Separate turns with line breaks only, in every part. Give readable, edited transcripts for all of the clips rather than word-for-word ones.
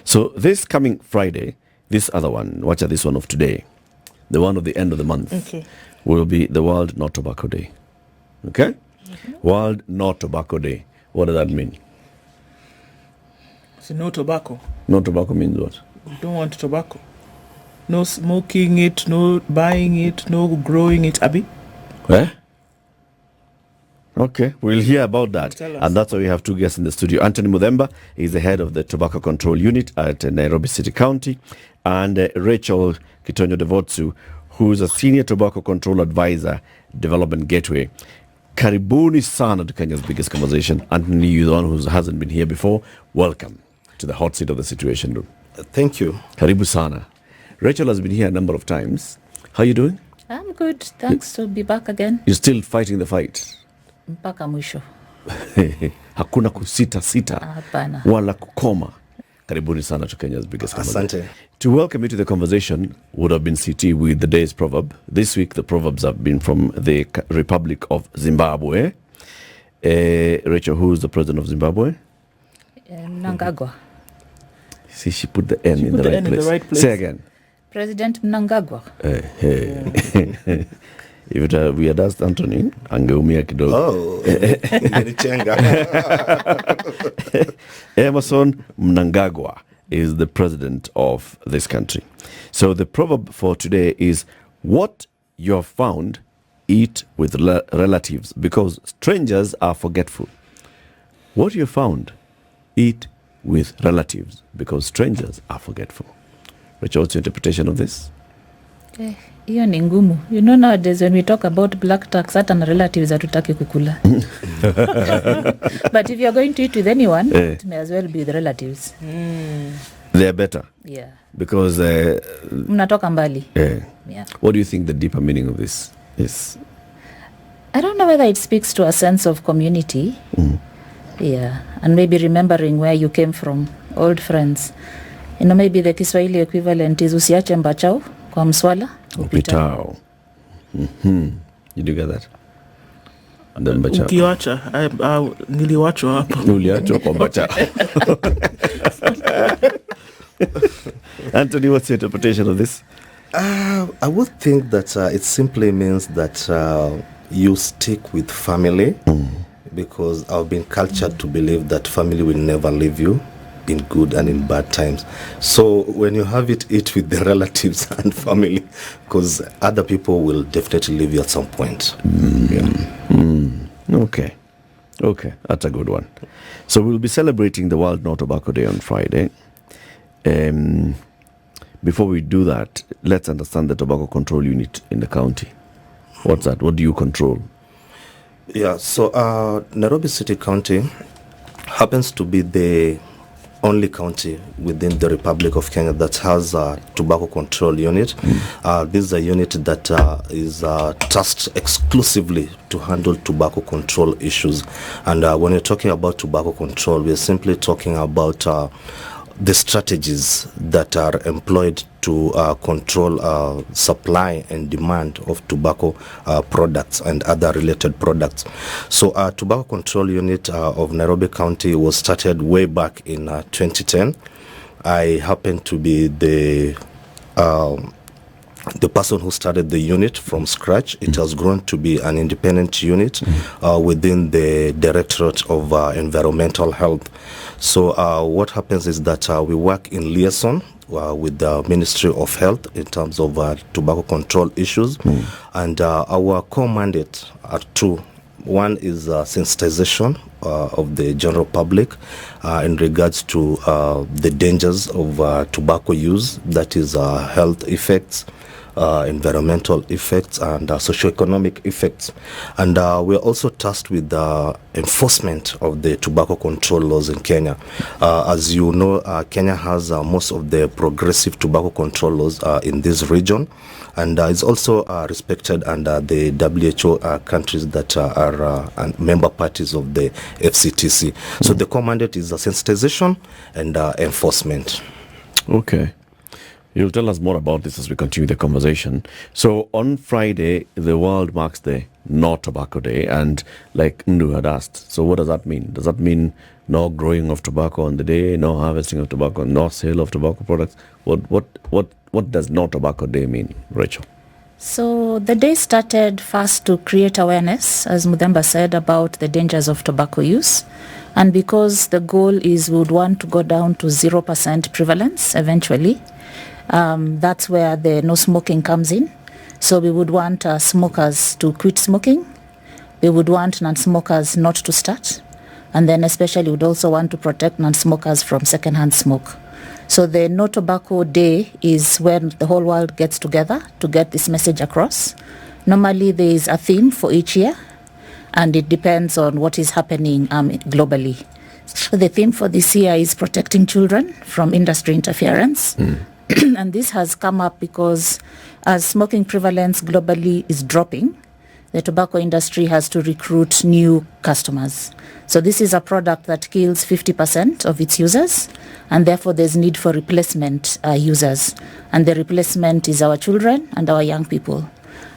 So this coming Friday, this other one, watch out, this one of today, the one of the end of the month, will be the World No Tobacco Day. Okay? World No Tobacco Day. What does that mean?
So no tobacco.
No tobacco means what?
We don't want tobacco. No smoking it, no buying it, no growing it, Abi.
Eh? Okay, we'll hear about that. And that's why we have two guests in the studio. Anthony Muthemba is the head of the Tobacco Control Unit at Nairobi City County, and Rachel Kitonyo-Devotsu, who's a Senior Tobacco Control Advisor, Development Gateway. Karibuni sana to Kenya's biggest conversation. Anthony, you're the one who hasn't been here before. Welcome to the hot seat of the Situation Room.
Thank you.
Karibu sana. Rachel has been here a number of times. How are you doing?
I'm good. Thanks to be back again.
You're still fighting the fight?
Mpaka mwisho.
Hakuna kusita
Hapana.
wala kukoma. Karibuni sana to Kenya's biggest conversation.
Asante.
To welcome you to the conversation would have been CT with the day's proverb. This week the proverbs have been from the Republic of Zimbabwe. Rachel, who is the president of Zimbabwe?
Mnangagwa.
See, she put the N in the right place. Say again.
President Mnangagwa.
If we had asked Anthony, angeumia kidogo.
Oh,
Emerson Mnangagwa is the president of this country. So the proverb for today is, what you have found, eat with relatives, because strangers are forgetful. What you have found, eat with relatives, because strangers are forgetful. Rachel, what's your interpretation of this?
Hiyo ni ngumu. You know, nowadays when we talk about black tax, certain relatives hatutaki kukula. But if you're going to eat with anyone, it may as well be with relatives.
They're better.
Yeah.
Because
Mnatoka mbali.
Yeah. What do you think the deeper meaning of this is?
I don't know whether it speaks to a sense of community. Yeah. And maybe remembering where you came from, old friends. You know, maybe the Kiswahili equivalent is usiache mbachao kwa mswala
upitao. You do get that? And then mbachao.
Ukiwacha, niliwachwa hapo.
Uliachwa kwa mbachao. Anthony, what's your interpretation of this?
I would think that it simply means that you stick with family, because I've been cultured to believe that family will never leave you in good and in bad times. So when you have it, eat with the relatives and family, because other people will definitely leave you at some point.
Okay, that's a good one. So we'll be celebrating the World No Tobacco Day on Friday. Before we do that, let's understand the tobacco control unit in the county. What's that? What do you control?
Yeah, so Nairobi City County happens to be the only county within the Republic of Kenya that has a tobacco control unit. This is a unit that is tasked exclusively to handle tobacco control issues. And when you're talking about tobacco control, we're simply talking about the strategies that are employed to control supply and demand of tobacco products and other related products. So Tobacco Control Unit of Nairobi County was started way back in 2010. I happen to be the person who started the unit from scratch. It has grown to be an independent unit within the Directorate of Environmental Health. So what happens is that we work in liaison with the Ministry of Health in terms of tobacco control issues. And our core mandate are two. One is sensitization of the general public in regards to the dangers of tobacco use, that is health effects, environmental effects, and socioeconomic effects. And we're also tasked with the enforcement of the tobacco control laws in Kenya. As you know, Kenya has most of the progressive tobacco control laws in this region, and is also respected under the WHO countries that are member parties of the FCTC. So the core mandate is sensitization and enforcement.
Okay. You'll tell us more about this as we continue the conversation. So on Friday, the world marks the No Tobacco Day, and like Ndu had asked, so what does that mean? Does that mean no growing of tobacco on the day, no harvesting of tobacco, no sale of tobacco products. What does No Tobacco Day mean, Rachel?
So the day started first to create awareness, as Muthemba said, about the dangers of tobacco use. And because the goal is we would want to go down to 0% prevalence eventually, that's where the no smoking comes in. So we would want smokers to quit smoking. We would want non-smokers not to start. And then especially would also want to protect non-smokers from secondhand smoke. So the No Tobacco Day is when the whole world gets together to get this message across. Normally there is a theme for each year, and it depends on what is happening globally. So the theme for this year is protecting children from industry interference. And this has come up because as smoking prevalence globally is dropping, the tobacco industry has to recruit new customers. So this is a product that kills 50% of its users, and therefore there's need for replacement users. And the replacement is our children and our young people.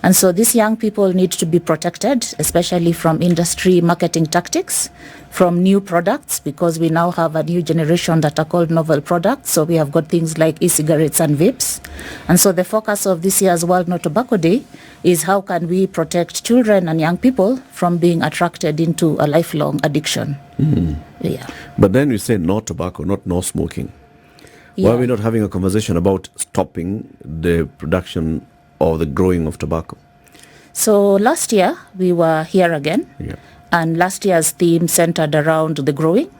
And so these young people need to be protected, especially from industry marketing tactics, from new products, because we now have a new generation that are called novel products. So we have got things like e-cigarettes and vapes. And so the focus of this year's World No Tobacco Day is how can we protect children and young people from being attracted into a lifelong addiction. Yeah.
But then you say no tobacco, not no smoking. Why are we not having a conversation about stopping the production or the growing of tobacco?
So last year we were here again, and last year's theme centered around the growing,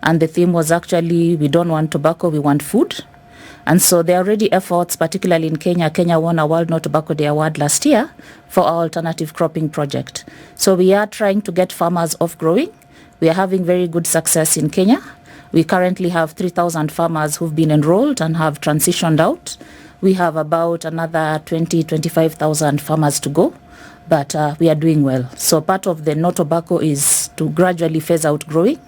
and the theme was actually we don't want tobacco, we want food. And so there are already efforts, particularly in Kenya. Kenya won a World No Tobacco Day award last year for our alternative cropping project. So we are trying to get farmers off growing. We are having very good success in Kenya. We currently have 3,000 farmers who've been enrolled and have transitioned out. We have about another 25,000 farmers to go, but we are doing well. So part of the no tobacco is to gradually phase out growing.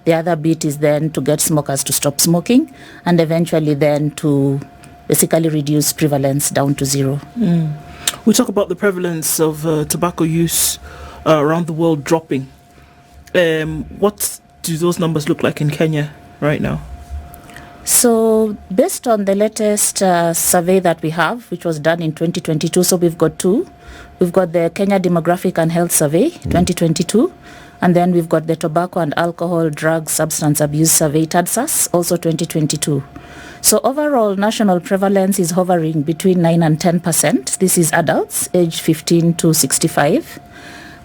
The other bit is then to get smokers to stop smoking, and eventually then to basically reduce prevalence down to zero.
We talk about the prevalence of tobacco use around the world dropping. What do those numbers look like in Kenya right now?
So based on the latest survey that we have, which was done in 2022, so we've got two. We've got the Kenya Demographic and Health Survey, 2022, and then we've got the Tobacco and Alcohol, Drug, Substance Abuse Survey, TADSAS, also 2022. So overall, national prevalence is hovering between 9 and 10%. This is adults, aged 15 to 65.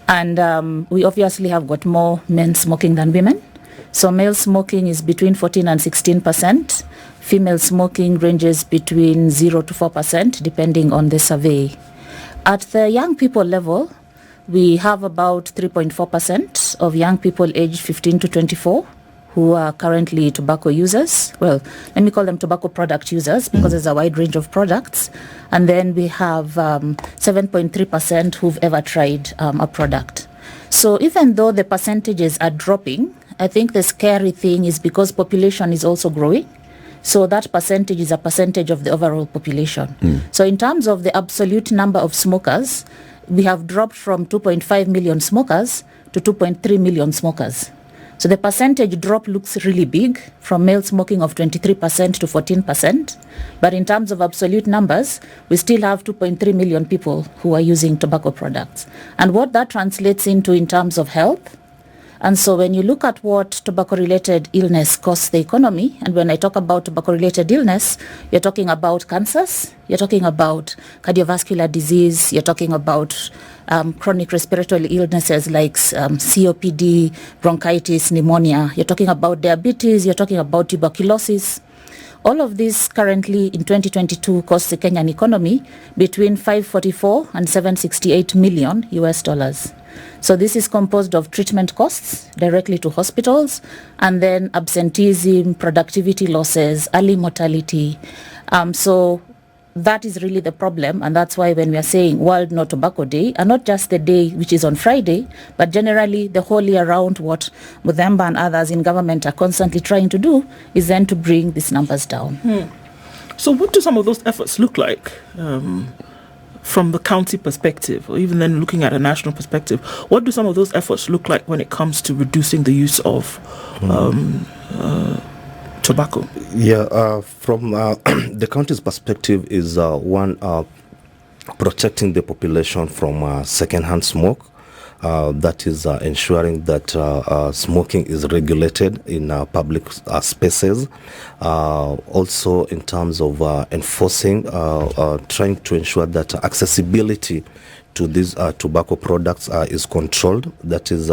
And we obviously have got more men smoking than women. So male smoking is between 14 and 16%. Female smoking ranges between 0 to 4%, depending on the survey. At the young people level, we have about 3.4% of young people aged 15 to 24 who are currently tobacco users. Well, let me call them tobacco product users because there's a wide range of products. And then we have 7.3% who've ever tried a product. So even though the percentages are dropping, I think the scary thing is because population is also growing. So that percentage is a percentage of the overall population. So in terms of the absolute number of smokers, we have dropped from 2.5 million smokers to 2.3 million smokers. So the percentage drop looks really big, from male smoking of 23% to 14%. But in terms of absolute numbers, we still have 2.3 million people who are using tobacco products. And what that translates into in terms of health. And so when you look at what tobacco-related illness costs the economy, and when I talk about tobacco-related illness, you're talking about cancers, you're talking about cardiovascular disease, you're talking about chronic respiratory illnesses like COPD, bronchitis, pneumonia, you're talking about diabetes, you're talking about tuberculosis. All of this currently in 2022 costs the Kenyan economy between 544 and 768 million US dollars. So this is composed of treatment costs directly to hospitals, and then absenteeism, productivity losses, early mortality. So that is really the problem, and that's why when we are saying World No Tobacco Day, and not just the day which is on Friday, but generally the whole year round, what Muthemba and others in government are constantly trying to do is then to bring these numbers down.
So what do some of those efforts look like from the county perspective, or even then looking at a national perspective, what do some of those efforts look like when it comes to reducing the use of tobacco?
Yeah, from the county's perspective is one, protecting the population from secondhand smoke. That is ensuring that smoking is regulated in public spaces. Also in terms of enforcing, trying to ensure that accessibility to these tobacco products is controlled. That is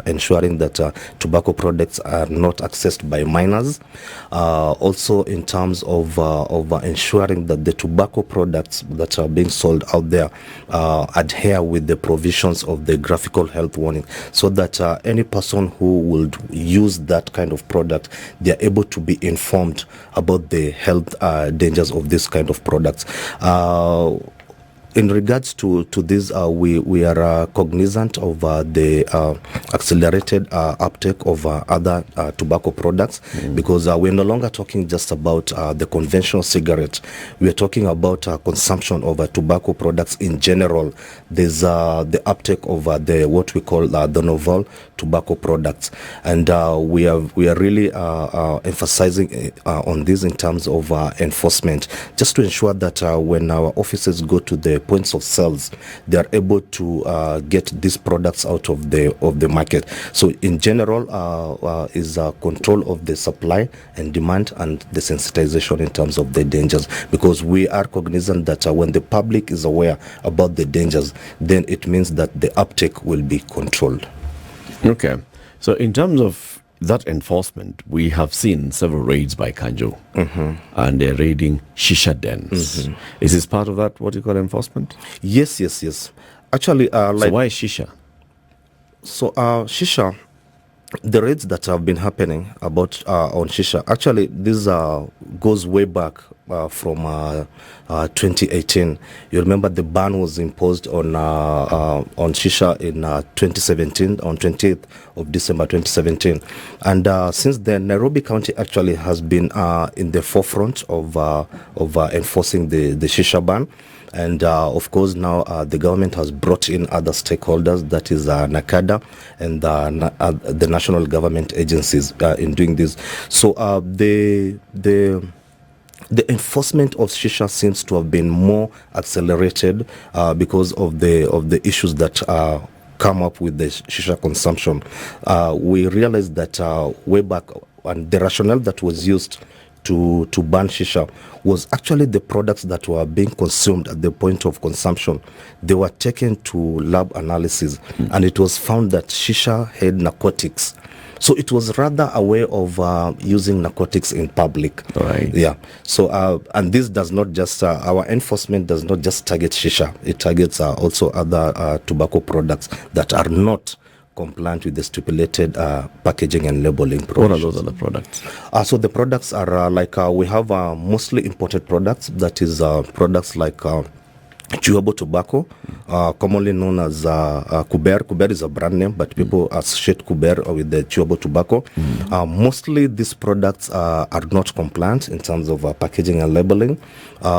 ensuring that tobacco products are not accessed by minors. Also in terms of ensuring that the tobacco products that are being sold out there adhere with the provisions of the graphical health warning, so that any person who would use that kind of product, they are able to be informed about the health dangers of this kind of products. In regards to this, we are cognizant of the accelerated uptake of other tobacco products, because we're no longer talking just about the conventional cigarette. We're talking about consumption of tobacco products in general. There's the uptake of the what we call the novel tobacco products, and we are really emphasizing on this in terms of enforcement, just to ensure that when our officers go to the points of sales, they are able to get these products out of the market. So in general, is control of the supply and demand, and the sensitization in terms of the dangers, because we are cognizant that when the public is aware about the dangers, then it means that the uptake will be controlled.
Okay, so in terms of that enforcement, we have seen several raids by Kanjo, and they're raiding Shisha dens. Is this part of that, what you call enforcement?
Yes. Actually,
so why Shisha?
So Shisha, the raids that have been happening about on Shisha, actually this goes way back from 2018. You remember the ban was imposed on Shisha in 2017, on 20th of December 2017, and since then Nairobi County actually has been in the forefront of enforcing the Shisha ban. And of course now the government has brought in other stakeholders, that is NACADA and the national government agencies in doing this. So the enforcement of Shisha seems to have been more accelerated because of the issues that come up with the Shisha consumption. We realized that way back, and the rationale that was used to ban Shisha was actually the products that were being consumed at the point of consumption. They were taken to lab analysis, and it was found that Shisha had narcotics. So it was rather a way of using narcotics in public.
Right.
Yeah. So and this does not just our enforcement does not just target Shisha. It targets also other tobacco products that are not compliant with the stipulated packaging and labeling provisions.
What are those other products?
So the products are like we have mostly imported products. That is products like chewable tobacco, commonly known as Kuber. Kuber is a brand name, but people associate Kuber with the chewable tobacco. Mostly these products are not compliant in terms of packaging and labeling.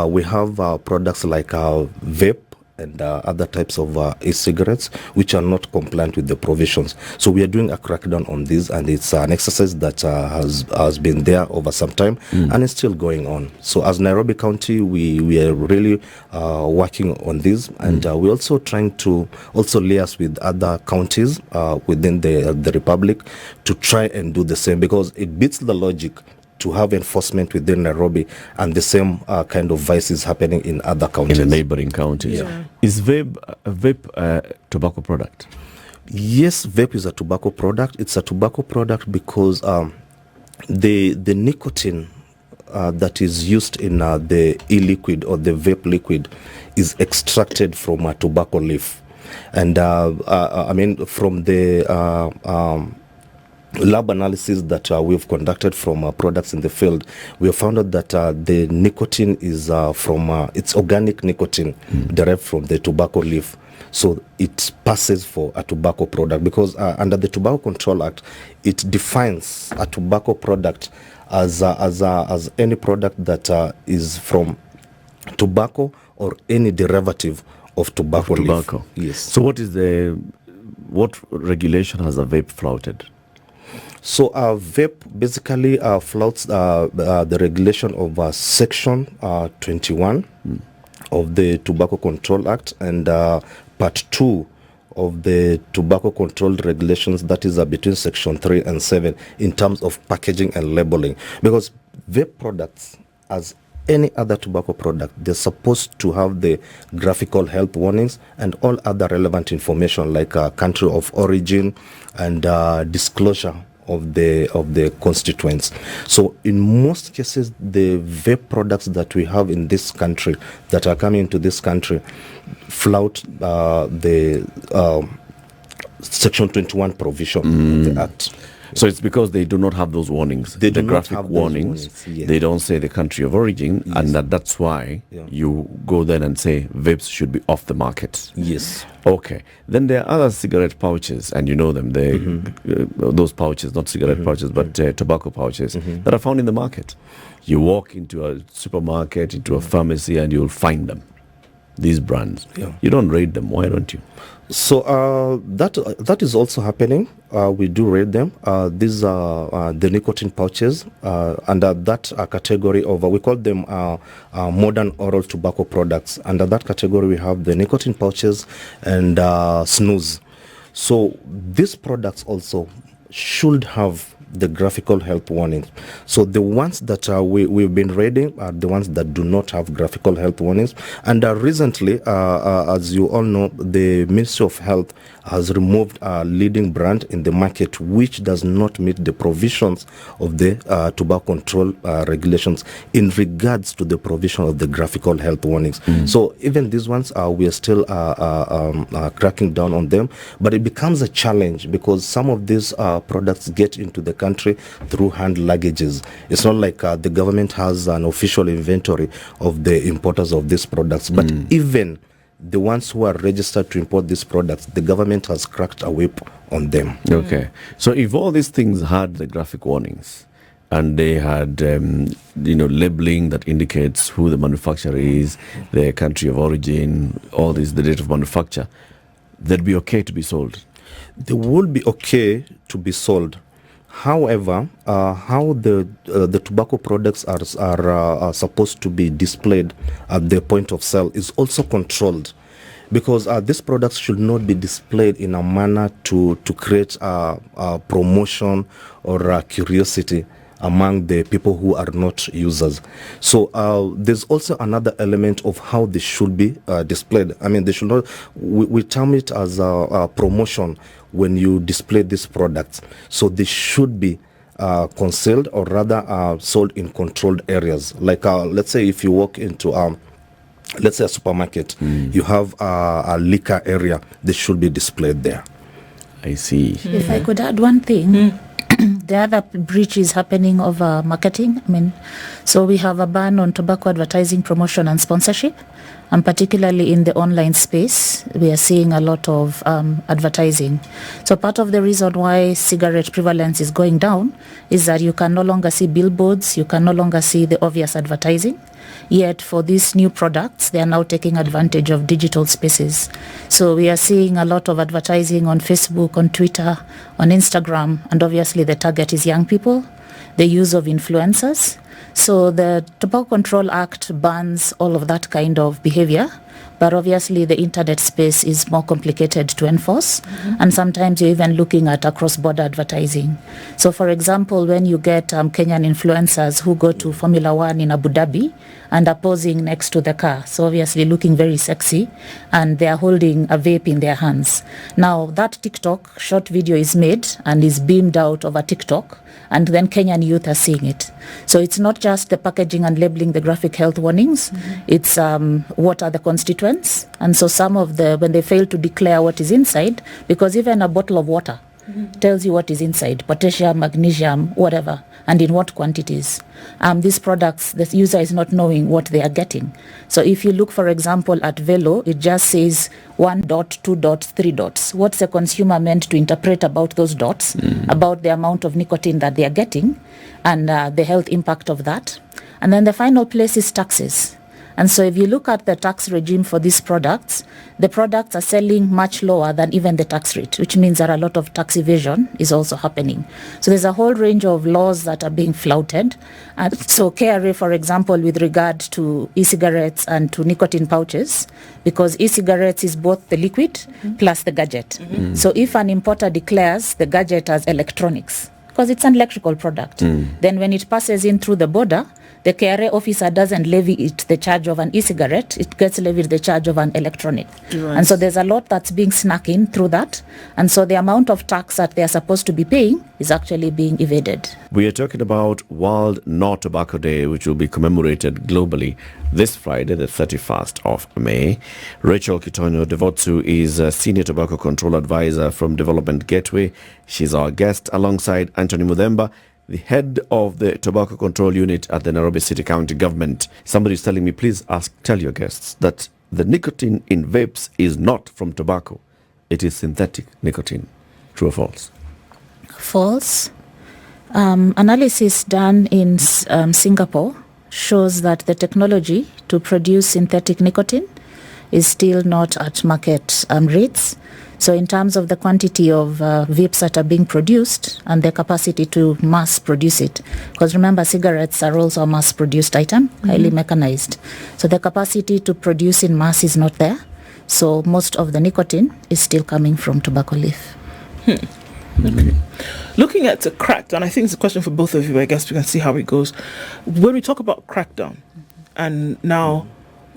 We have products like vape and other types of e-cigarettes which are not compliant with the provisions. So we are doing a crackdown on this, and it's an exercise that has been there over some time and it's still going on. So as Nairobi County, we are really working on this, and we're also trying to also liaise with other counties within the Republic to try and do the same, because it beats the logic to have enforcement within Nairobi and the same kind of vices happening in other counties. In
the neighboring counties. Yeah. Is vape a tobacco product?
Yes, vape is a tobacco product. It's a tobacco product because the nicotine that is used in the e-liquid or the vape liquid is extracted from a tobacco leaf. And I mean, from the lab analysis that we've conducted from products in the field, we have found out that the nicotine is from it's organic nicotine derived from the tobacco leaf. So it passes for a tobacco product, because under the Tobacco Control Act, it defines a tobacco product as any product that is from tobacco or any derivative of tobacco leaf. Yes.
So what regulation has a vape flouted?
So vape basically flouts the regulation of Section 21 of the Tobacco Control Act and Part 2 of the tobacco control regulations, that is between Section 3 and 7 in terms of packaging and labeling. Because vape products, as any other tobacco product, they're supposed to have the graphical health warnings and all other relevant information like country of origin and disclosure of the constituents. So in most cases, the vape products that we have in this country that are coming into this country flout the Section 21 provision of the Act.
So it's because they do not have those warnings.
They
the
do
graphic
not have
warnings.
Those warnings. Yes.
They don't say the country of origin,
Yes.
and that's why you go then and say vapes should be off the market.
Yes.
Okay. Then there are other cigarette pouches, and you know them. They those pouches, not cigarette pouches, but tobacco pouches that are found in the market. You walk into a supermarket, into a pharmacy, and you'll find them. These brands.
Yeah.
You don't rate them. Why don't you?
So that is also happening. We do rate them. These are the nicotine pouches under that category of, we call them modern oral tobacco products. Under that category, we have the nicotine pouches and snus. So these products also should have the graphical health warnings. So the ones that we've been reading are the ones that do not have graphical health warnings. And recently, as you all know, the Ministry of Health has removed a leading brand in the market which does not meet the provisions of the tobacco control regulations in regards to the provision of the graphical health warnings. So even these ones, we are still cracking down on them, but it becomes a challenge because some of these products get into the country through hand luggages. It's not like the government has an official inventory of the importers of these products, but even the ones who are registered to import these products, the government has cracked a whip on them.
Okay. So if all these things had the graphic warnings and they had, labeling that indicates who the manufacturer is, their country of origin, all this, the date of manufacture, they'd be okay to be sold.
They would be okay to be sold. However, how the tobacco products are supposed to be displayed at the point of sale is also controlled, because these products should not be displayed in a manner to create a promotion or curiosity among the people who are not users. So there's also another element of how they should be displayed. I mean, they should not, we term it as a promotion when you display these products. So they should be concealed, or rather sold in controlled areas. Like let's say if you walk into let's say a supermarket, you have a liquor area, they should be displayed there.
I see.
If I could add one thing, the other breach is happening of marketing. I mean, so we have a ban on tobacco advertising, promotion and sponsorship, and particularly in the online space, we are seeing a lot of advertising. So part of the reason why cigarette prevalence is going down is that you can no longer see billboards, you can no longer see the obvious advertising. Yet for these new products, they are now taking advantage of digital spaces. So we are seeing a lot of advertising on Facebook, on Twitter, on Instagram, and obviously the target is young people, the use of influencers. So the Tobacco Control Act bans all of that kind of behavior, but obviously the internet space is more complicated to enforce, and sometimes you're even looking at a cross-border advertising. So for example, when you get Kenyan influencers who go to Formula One in Abu Dhabi and are posing next to the car, so obviously looking very sexy, and they are holding a vape in their hands. Now that TikTok short video is made and is beamed out over TikTok, and then Kenyan youth are seeing it. So it's not just the packaging and labeling the graphic health warnings, it's what are the constituents. And so some of when they fail to declare what is inside, because even a bottle of water tells you what is inside, potassium, magnesium, whatever, and in what quantities. These products, the user is not knowing what they are getting. So if you look, for example, at Velo, it just says 1 dot, 2 dots, 3 dots. What's the consumer meant to interpret about those dots, about the amount of nicotine that they are getting, and the health impact of that? And then the final place is taxes. And so if you look at the tax regime for these products, the products are selling much lower than even the tax rate, which means that a lot of tax evasion is also happening. So there's a whole range of laws that are being flouted. And so KRA, for example, with regard to e-cigarettes and to nicotine pouches, because e-cigarettes is both the liquid plus the gadget. So if an importer declares the gadget as electronics, because it's an electrical product, then when it passes in through the border, the KRA officer doesn't levy it the charge of an e-cigarette, it gets levied the charge of an electronic. Right. And so there's a lot that's being snuck in through that. And so the amount of tax that they're supposed to be paying is actually being evaded.
We are talking about World No Tobacco Day, which will be commemorated globally this Friday, the 31st of May. Rachel Kitonyo-Devotsu is a Senior Tobacco Control Advisor from Development Gateway. She's our guest alongside Anthony Muthemba, the head of the Tobacco Control Unit at the Nairobi City County Government. Somebody's telling me, please tell your guests that the nicotine in vapes is not from tobacco. It is synthetic nicotine. True or false?
False. Analysis done in Singapore shows that the technology to produce synthetic nicotine is still not at market rates. So in terms of the quantity of vapes that are being produced and the capacity to mass produce it, because remember, cigarettes are also a mass-produced item, highly mechanized. So the capacity to produce in mass is not there. So most of the nicotine is still coming from tobacco leaf.
Okay. Looking at the crackdown, I think it's a question for both of you. I guess we can see how it goes. When we talk about crackdown, and now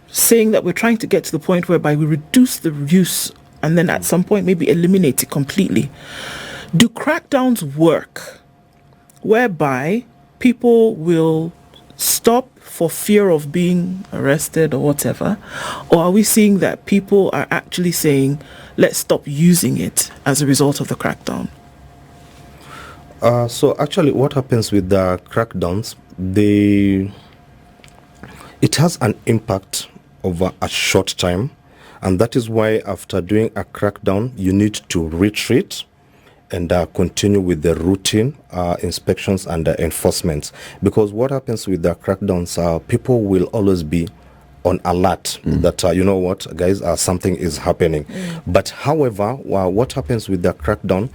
saying that we're trying to get to the point whereby we reduce the use and then at some point maybe eliminate it completely. Do crackdowns work whereby people will stop for fear of being arrested or whatever? Or are we seeing that people are actually saying, let's stop using it as a result of the crackdown?
So actually what happens with the crackdowns, it has an impact over a short time. And that is why after doing a crackdown, you need to retreat and continue with the routine inspections and enforcement. Because what happens with the crackdowns, people will always be on alert that, you know what, guys, something is happening. But however, what happens with the crackdown,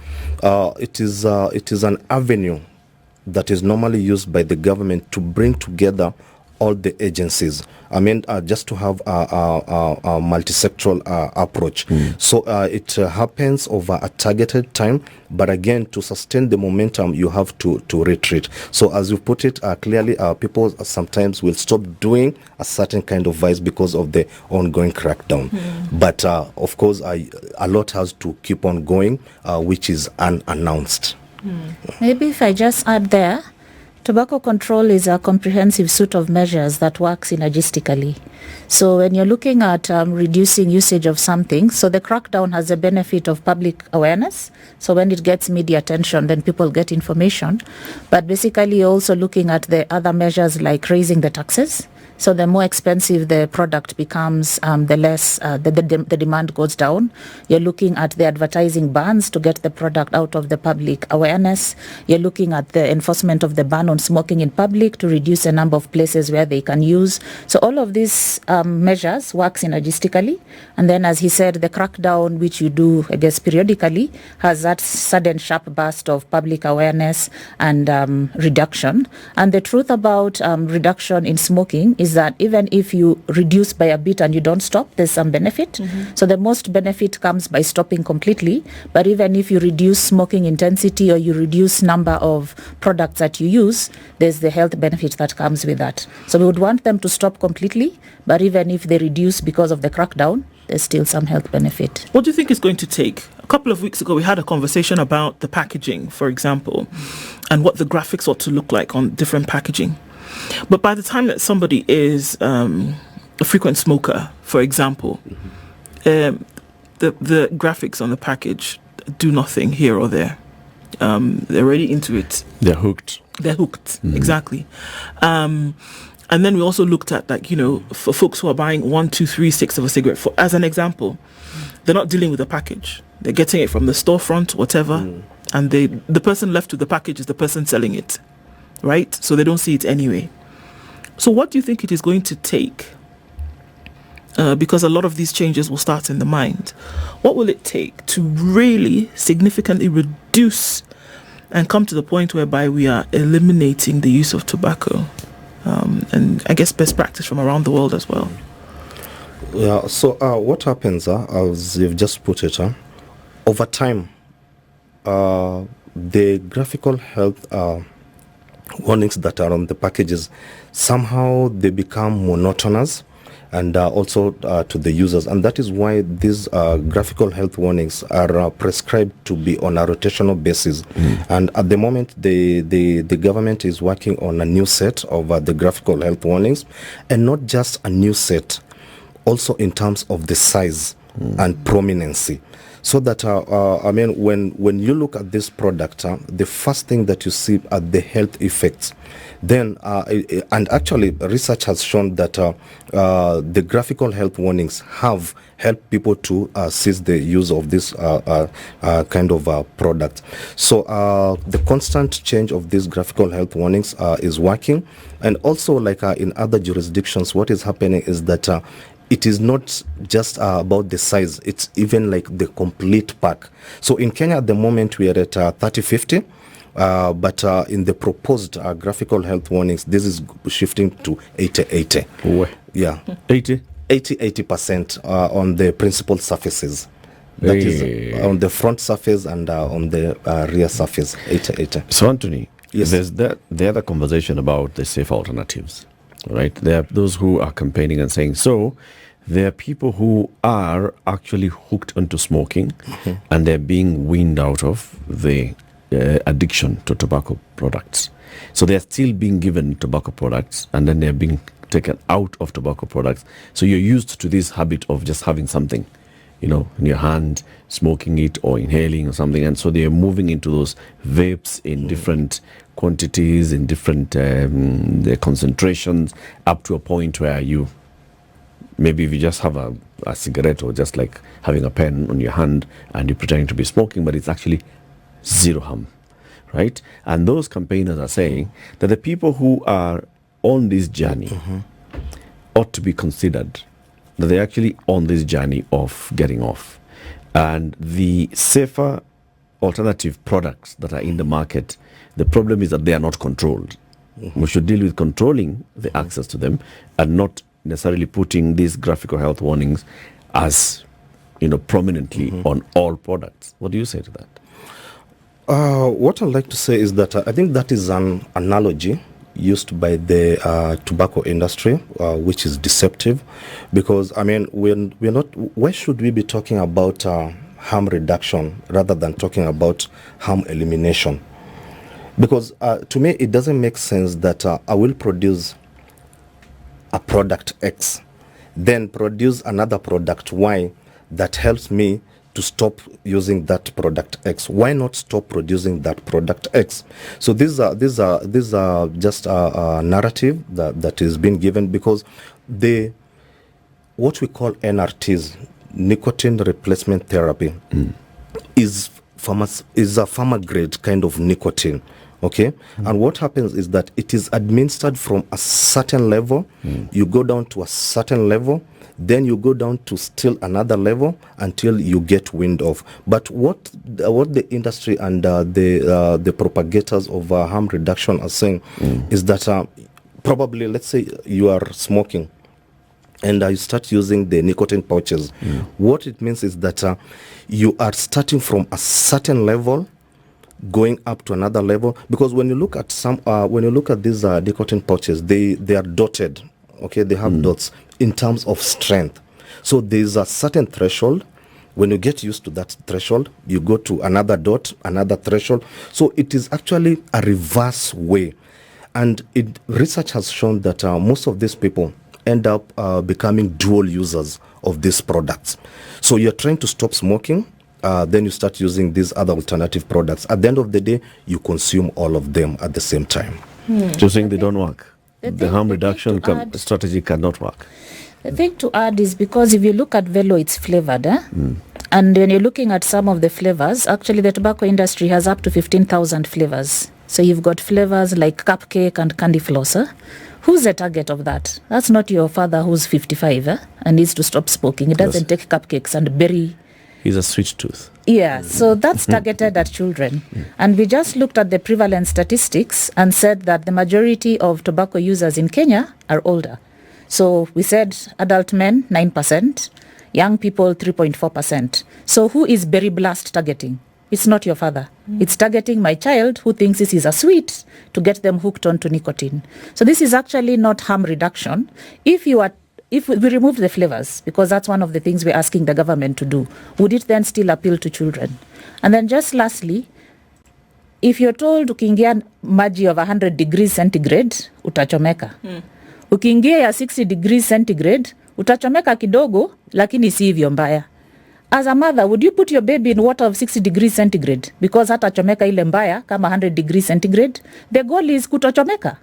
it is an avenue that is normally used by the government to bring together all the agencies. I mean, just to have a multi-sectoral approach. So it happens over a targeted time, but again, to sustain the momentum, you have to retreat. So as you put it clearly, people sometimes will stop doing a certain kind of vice because of the ongoing crackdown. But of course, a lot has to keep on going, which is unannounced.
Maybe if I just add there, tobacco control is a comprehensive suite of measures that work synergistically. So when you're looking at reducing usage of something, so the crackdown has the benefit of public awareness. So when it gets media attention, then people get information. But basically you're also looking at the other measures like raising the taxes. So the more expensive the product becomes, the less the demand goes down. You're looking at the advertising bans to get the product out of the public awareness. You're looking at the enforcement of the ban on smoking in public to reduce the number of places where they can use. So all of these measures work synergistically. And then, as he said, the crackdown, which you do, I guess, periodically, has that sudden sharp burst of public awareness and reduction. And the truth about reduction in smoking is that even if you reduce by a bit and you don't stop, there's some benefit. So the most benefit comes by stopping completely. But even if you reduce smoking intensity or you reduce number of products that you use, there's the health benefit that comes with that. So we would want them to stop completely, but even if they reduce because of the crackdown, there's still some health benefit.
What do you think it's going to take? A couple of weeks ago, we had a conversation about the packaging, for example, and what the graphics ought to look like on different packaging. But by the time that somebody is a frequent smoker, for example, the graphics on the package do nothing here or there. They're already into it.
They're hooked.
Exactly. And then we also looked at, like, you know, for folks who are buying 1, 2, 3 sticks of a cigarette, as an example, they're not dealing with the package. They're getting it from the storefront, whatever, and the person left with the package is the person selling it, right? So they don't see it anyway. So what do you think it is going to take because a lot of these changes will start in the mind. What will it take to really significantly reduce and come to the point whereby we are eliminating the use of tobacco? And I guess best practice from around the world as well.
Yeah, so what happens, as you've just put it, over time, the graphical health warnings that are on the packages, somehow they become monotonous, and also to the users. And that is why these graphical health warnings are prescribed to be on a rotational basis. And at the moment, the government is working on a new set of the graphical health warnings, and not just a new set, also in terms of the size and prominency. So that, I mean, when you look at this product, the first thing that you see are the health effects. Then, and actually, research has shown that the graphical health warnings have helped people to cease the use of this kind of product. So the constant change of these graphical health warnings is working. And also, like in other jurisdictions, what is happening is that it is not just about the size, it's even like the complete pack. So in Kenya at the moment, we are at 30-50. But in the proposed graphical health warnings, this is shifting to 80-80. Yeah. 80% on the principal surfaces. That is on the front surface and on the rear surface, 80-80.
So, Anthony,
yes,
there's the other conversation about the safe alternatives, right? There are those who are campaigning and saying, so there are people who are actually hooked onto smoking, and they're being weaned out of the addiction to tobacco products. So they're still being given tobacco products, and then they're being taken out of tobacco products. So you're used to this habit of just having something, in your hand, smoking it or inhaling or something. And so they're moving into those vapes in different quantities, in different concentrations, up to a point where maybe if you just have a cigarette, or just like having a pen on your hand and you're pretending to be smoking, but it's actually zero harm, right? And those campaigners are saying that the people who are on this journey ought to be considered, that they're actually on this journey of getting off. And the safer alternative products that are in the market, the problem is that they are not controlled. We should deal with controlling the access to them, and not necessarily putting these graphical health warnings as prominently on all products. What do you say to that?
What I'd like to say is that I think that is an analogy used by the tobacco industry, which is deceptive, because I mean we're not. Why should we be talking about harm reduction rather than talking about harm elimination? Because to me it doesn't make sense that I will produce a product X, then produce another product Y that helps me to stop using that product X. Why not stop producing that product X? So these are just a narrative that is being given, because what we call NRTs, nicotine replacement therapy, is a pharma grade kind of nicotine. Okay, and what happens is that it is administered from a certain level. You go down to a certain level, then you go down to still another level until you get wind of. But what the industry and the propagators of harm reduction are saying is that probably, let's say you are smoking and you start using the nicotine pouches. What it means is that you are starting from a certain level, going up to another level, because when you look at these nicotine pouches, they are dotted. Okay, they have dots in terms of strength. So there's a certain threshold. When you get used to that threshold, you go to another dot, another threshold. So it is actually a reverse way, and research has shown that most of these people end up becoming dual users of these products. So you're trying to stop smoking. Then you start using these other alternative products. At the end of the day, you consume all of them at the same time.
Do you think they don't work? The harm reduction strategy cannot work.
The thing to add is, because if you look at Velo, it's flavored. And when you're looking at some of the flavors, actually the tobacco industry has up to 15,000 flavors. So you've got flavors like cupcake and candy floss, Who's the target of that? That's not your father who's 55 and needs to stop smoking. He doesn't take cupcakes and berry.
He's a sweet tooth.
Yeah, so that's targeted at children. And we just looked at the prevalence statistics and said that the majority of tobacco users in Kenya are older. So we said adult men, 9%, young people, 3.4%. So who is berry blast targeting? It's not your father. It's targeting my child who thinks this is a sweet to get them hooked onto nicotine. So this is actually not harm reduction. If we removed the flavors, because that's one of the things we're asking the government to do, would it then still appeal to children? And then just lastly, if you're told ukiingia maji of 100 degrees centigrade, utachomeka. Ukiingia ya 60 degrees centigrade, utachomeka kidogo, lakini si hivyo mbaya. As a mother, would you put your baby in water of 60 degrees centigrade? Because hatachomeka ile mbaya kama 100 degrees centigrade. The goal is kutochomeka.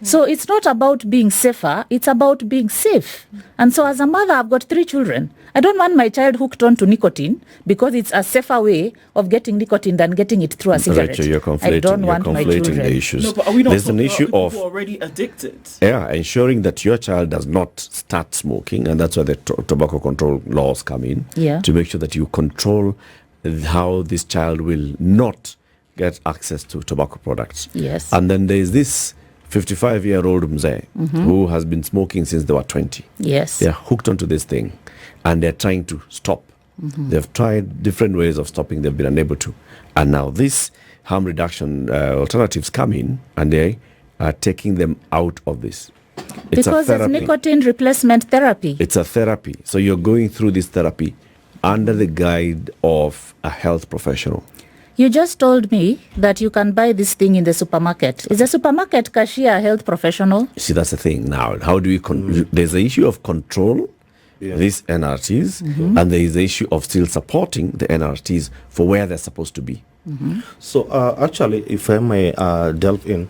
So it's not about being safer, it's about being safe. And so as a mother, I've got 3 children. I don't want my child hooked on to nicotine because it's a safer way of getting nicotine than getting it through a cigarette.
Rachel, you're conflating,
I don't want my children.
the issues.
No, but are we not
There's an
talking
issue
about people
of
who are already addicted?
Yeah, ensuring that your child does not start smoking, and that's where the tobacco control laws come in, to make sure that you control how this child will not get access to tobacco products.
Yes.
And then there's this 55-year-old mzee who has been smoking since they were 20.
Yes.
They're hooked onto this thing, and they're trying to stop. They've tried different ways of stopping, they've been unable to. And now this harm reduction alternatives come in, and they are taking them out of this. It's
because it's nicotine replacement therapy.
It's a therapy. So you're going through this therapy under the guide of a health professional.
You just told me that you can buy this thing in the supermarket. Is the supermarket cashier a health professional?
See, that's the thing now. How do we... There's the issue of control, these NRTs, and there is the issue of still supporting the NRTs for where they're supposed to be.
So actually, if I may delve in,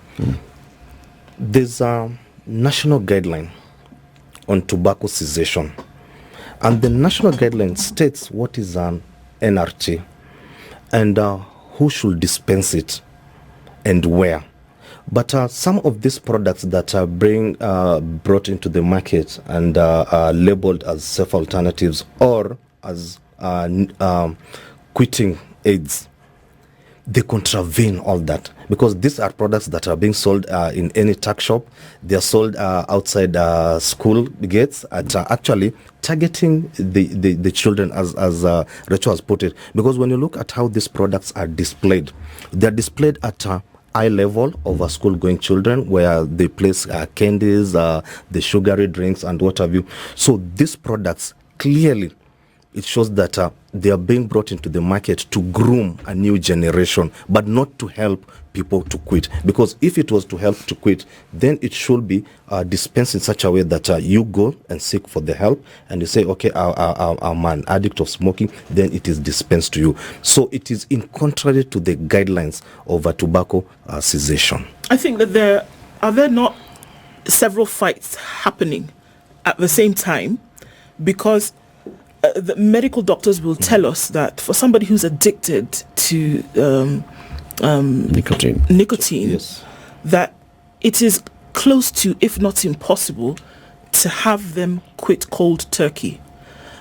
there's a national guideline on tobacco cessation. And the national guideline states what is an NRT and who should dispense it and where. But some of these products that are being brought into the market and are labeled as safe alternatives or as quitting aids, they contravene all that, because these are products that are being sold in any tuck shop. They are sold outside school gates, at actually targeting the children, as Rachel has put it. Because when you look at how these products are displayed, they are displayed at eye level of school-going children, where they place candies, the sugary drinks, and what have you. So these products clearly, it shows that they are being brought into the market to groom a new generation, but not to help people to quit. Because if it was to help to quit, then it should be dispensed in such a way that you go and seek for the help, and you say, okay, I'm an addict of smoking, then it is dispensed to you. So it is in contrary to the guidelines of tobacco cessation.
I think that are there not several fights happening at the same time, because the medical doctors will tell us that for somebody who's addicted to nicotine,
Yes.
that it is close to, if not impossible, to have them quit cold turkey.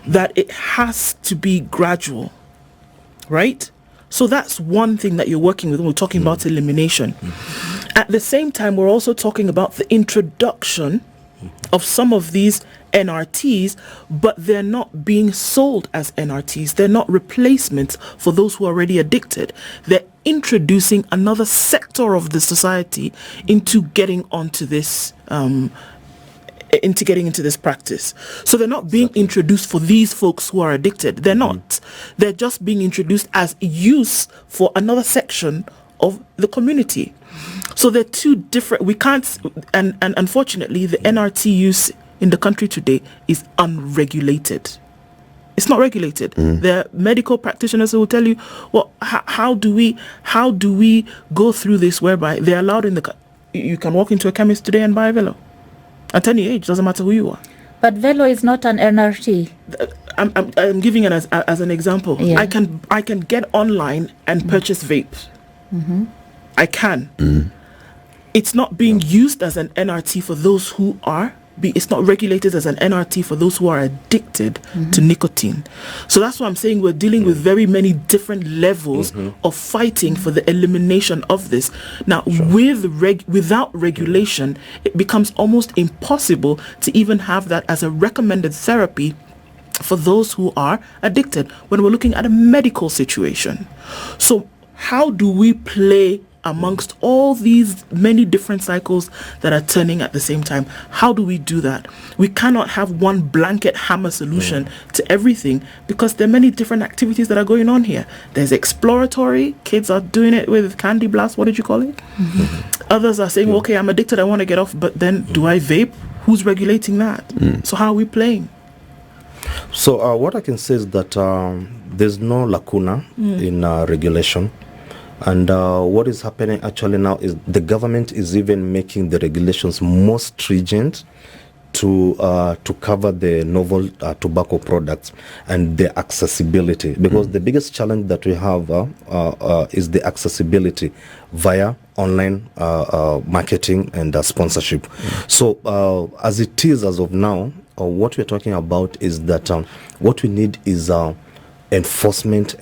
That it has to be gradual, right? So that's one thing that you're working with when we're talking about elimination. At the same time, we're also talking about the introduction of some of these NRTs, but they're not being sold as NRTs. They're not replacements for those who are already addicted. They're introducing another sector of the society into getting onto this, into getting into this practice. So they're not being introduced for these folks who are addicted. They're not. They're just being introduced as use for another section of the community. So they're two different. We can't, and unfortunately, the NRT use in the country today is unregulated. It's not regulated. There are medical practitioners who will tell you, well, how do we go through this whereby they're allowed in the... You can walk into a chemist today and buy a Velo. At any age, doesn't matter who you are.
But Velo is not an NRT.
I'm giving it as an example. Yeah. I can get online and purchase vapes. I can. it's not being used as an NRT for those who are. It's not regulated as an NRT for those who are addicted to nicotine. So that's why I'm saying we're dealing with very many different levels of fighting for the elimination of this. Now, without regulation, it becomes almost impossible to even have that as a recommended therapy for those who are addicted when we're looking at a medical situation. So how do we play amongst all these many different cycles that are turning at the same time? How do we do that? We cannot have one blanket hammer solution to everything, because there are many different activities that are going on here. There's exploratory, kids are doing it with candy blast, what did you call it? Others are saying, okay, I'm addicted, I want to get off, but then do I vape? Who's regulating that? So how are we playing?
So what I can say is that there's no lacuna in regulation. And what is happening actually now is the government is even making the regulations more stringent to cover the novel tobacco products and the accessibility. Because the biggest challenge that we have is the accessibility via online marketing and sponsorship. So as it is as of now, what we're talking about is that what we need is enforcement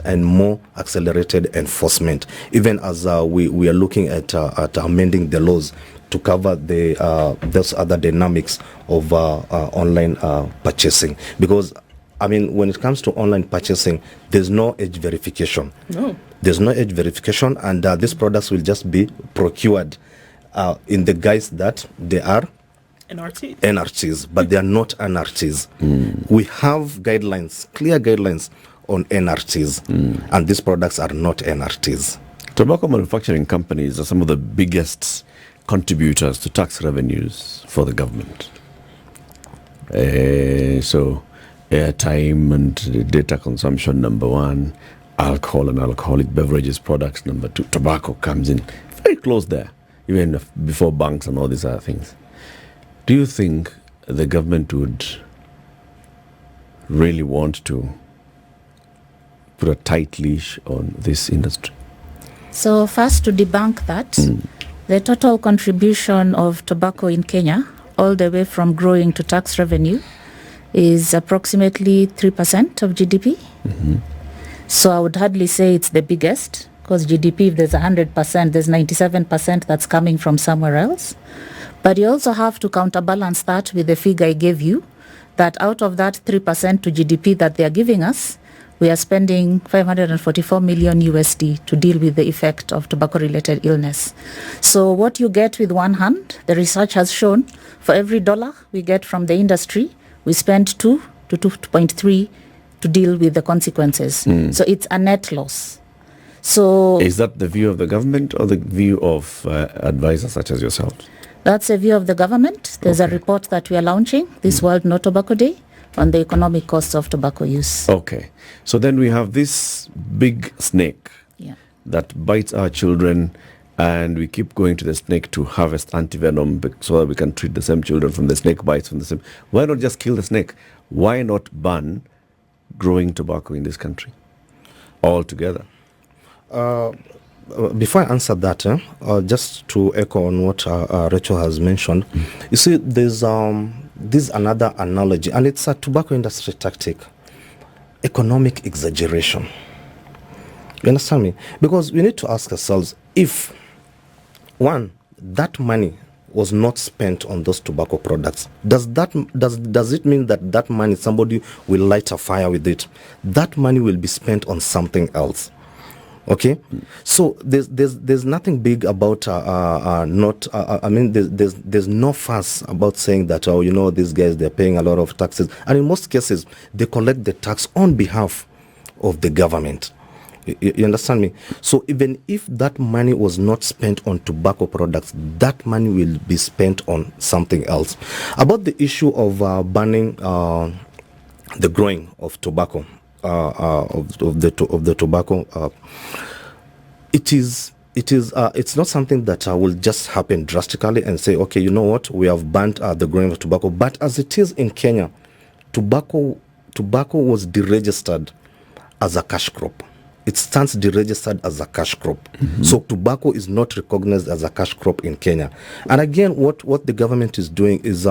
and more accelerated enforcement, even as we are looking at amending the laws to cover those other dynamics of online purchasing. Because I mean, when it comes to online purchasing, there's no age verification. There's no age verification, and these products will just be procured in the guise that they are NRTs, but they are not NRTs. We have guidelines, clear guidelines on NRTs, and these products are not NRTs.
Tobacco manufacturing companies are some of the biggest contributors to tax revenues for the government. So airtime and data consumption, number one. Alcohol and alcoholic beverages products, number two. Tobacco comes in very close there, even before banks and all these other things. Do you think the government would really want to put a tight leash on this industry?
So first, to debunk that, the total contribution of tobacco in Kenya, all the way from growing to tax revenue, is approximately 3% of GDP. So I would hardly say it's the biggest, because GDP, if there's 100%, there's 97% that's coming from somewhere else. But you also have to counterbalance that with the figure I gave you, that out of that 3% to GDP that they are giving us, we are spending 544 million USD to deal with the effect of tobacco-related illness. So what you get with one hand, the research has shown, for every dollar we get from the industry, we spend 2 to 2.3 to deal with the consequences. So it's a net loss. So
is that the view of the government or the view of advisors such as yourself?
That's a view of the government. There's a report that we are launching this World No Tobacco Day on the economic costs of tobacco use.
Okay. So then we have this big snake that bites our children, and we keep going to the snake to harvest antivenom so that we can treat the same children from the snake bites from the same. Why not just kill the snake? Why not ban growing tobacco in this country altogether?
Before I answer that, just to echo on what Rachel has mentioned, you see, there's this another analogy, and it's a tobacco industry tactic: economic exaggeration. You understand me? Because we need to ask ourselves, if one, that money was not spent on those tobacco products, does it mean that money, somebody will light a fire with it? That money will be spent on something else. Okay, so there's nothing big about there's no fuss about saying that, oh, you know, these guys, they're paying a lot of taxes, and in most cases they collect the tax on behalf of the government. You understand me? So even if that money was not spent on tobacco products, that money will be spent on something else. About the issue of banning the growing of tobacco. Of the tobacco, it's not something that will just happen drastically and say, okay, you know what, we have banned the growing of tobacco. But as it is in Kenya, tobacco was deregistered as a cash crop. it stands deregistered as a cash crop. So tobacco is not recognized as a cash crop in Kenya. And again, what the government is doing is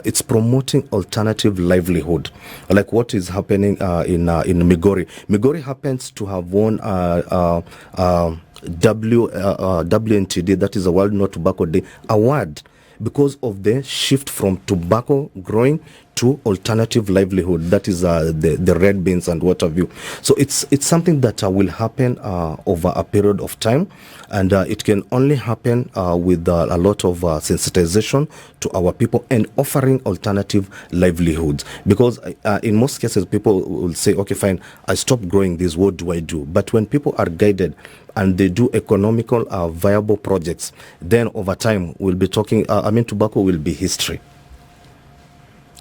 it's promoting alternative livelihood, like what is happening in Migori. Migori happens to have won WNTD, that is the World No Tobacco Day award, because of the shift from tobacco growing to alternative livelihood, that is the red beans and what have you. So it's something that will happen over a period of time, and it can only happen with a lot of sensitization to our people and offering alternative livelihoods. Because in most cases, people will say, okay, fine, I stopped growing this, what do I do? But when people are guided and they do economical viable projects, then over time we'll be talking, tobacco will be history.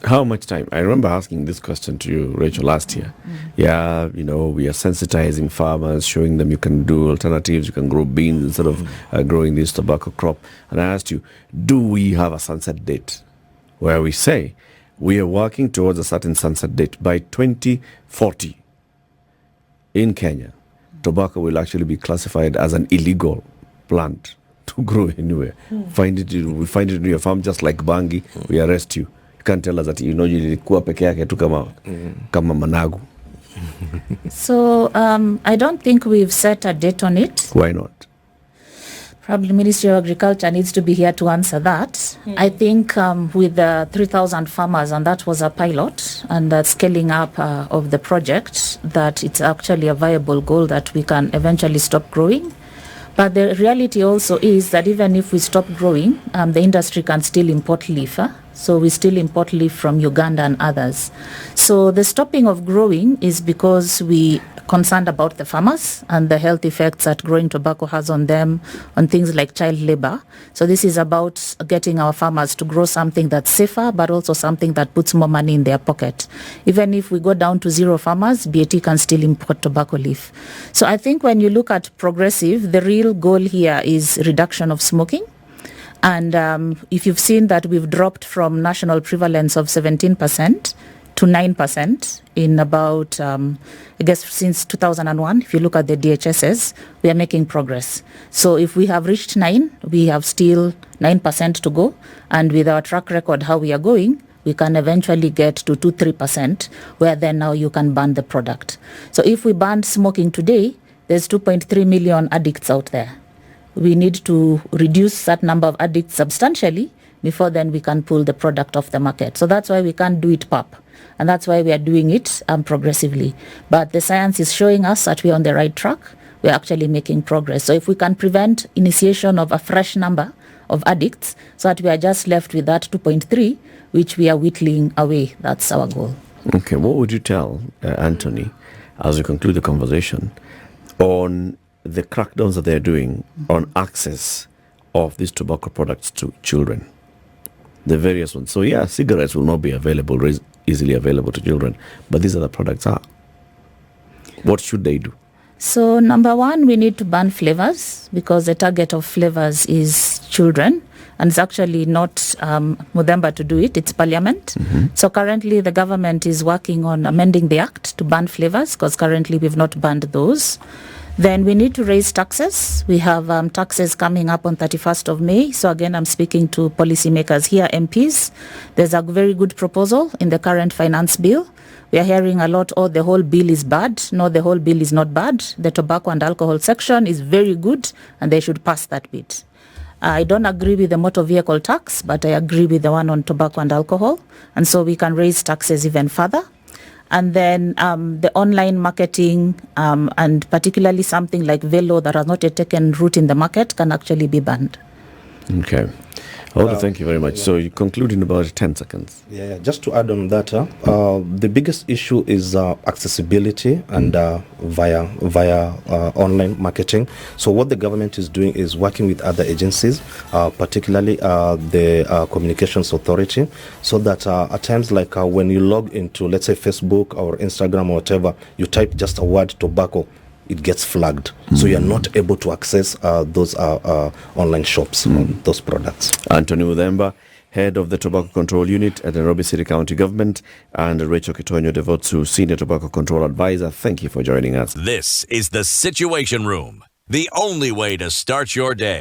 How much time? I remember asking this question to you, Rachel, last year. Yeah, we are sensitizing farmers, showing them you can do alternatives, you can grow beans instead of growing this tobacco crop. And I asked you, do we have a sunset date where we say we are working towards a certain sunset date by 2040 in Kenya? Tobacco will actually be classified as an illegal plant to grow anywhere. We find it in your farm just like bangi, we arrest you. You can't tell us that ilikuwa peke yake tu kama managu.
So I don't think we've set a date on it.
Why not?
Probably Ministry of Agriculture needs to be here to answer that. I think with the 3,000 farmers, and that was a pilot, and the scaling up of the project, that it's actually a viable goal that we can eventually stop growing. But the reality also is that even if we stop growing, the industry can still import leaf. So we still import leaf from Uganda and others. So the stopping of growing is because we concerned about the farmers and the health effects that growing tobacco has on them, on things like child labor. So this is about getting our farmers to grow something that's safer, but also something that puts more money in their pocket. Even if we go down to 0 farmers, BAT can still import tobacco leaf. So I think when you look at progressive, the real goal here is reduction of smoking. And if you've seen that we've dropped from national prevalence of 17% to 9% in about, since 2001, if you look at the DHSs, we are making progress. So if we have reached 9, we have still 9% to go. And with our track record, how we are going, we can eventually get to 2-3%, where then now you can ban the product. So if we ban smoking today, there's 2.3 million addicts out there. We need to reduce that number of addicts substantially before then we can pull the product off the market. So that's why we can't do it PAP. And that's why we are doing it progressively. But the science is showing us that we're on the right track. We're actually making progress. So if we can prevent initiation of a fresh number of addicts, so that we are just left with that 2.3, which we are whittling away, that's our goal.
Okay, what would you tell Anthony, as we conclude the conversation, on the crackdowns that they're doing on access of these tobacco products to children, the various ones? So yeah, cigarettes will not be available, easily available to children, but these other products are. What should they do?
So number one, we need to ban flavors, because the target of flavors is children, and it's actually not Muthemba to do it, it's Parliament. So currently the government is working on amending the act to ban flavors, because currently we've not banned those. Then we need to raise taxes. We have taxes coming up on 31st of May. So again, I'm speaking to policymakers here, MPs. There's a very good proposal in the current finance bill. We are hearing a lot, oh, the whole bill is bad. No, the whole bill is not bad. The tobacco and alcohol section is very good, and they should pass that bit. I don't agree with the motor vehicle tax, but I agree with the one on tobacco and alcohol. And so we can raise taxes even further. And then the online marketing, and particularly something like Velo that has not yet taken root in the market, can actually be banned.
Okay. Thank you very much. So you conclude in about 10 seconds.
Yeah, just to add on that, the biggest issue is accessibility and via online marketing. So what the government is doing is working with other agencies, particularly the Communications Authority, so that at times like when you log into, let's say, Facebook or Instagram or whatever, you type just a word tobacco, it gets flagged. So you're not able to access those online shops on those products.
Anthony Muthemba, head of the Tobacco Control Unit at Nairobi City County Government, and Rachel Kitonyo-Devotsu, Senior Tobacco Control Advisor. Thank you for joining us.
This is the Situation Room, the only way to start your day.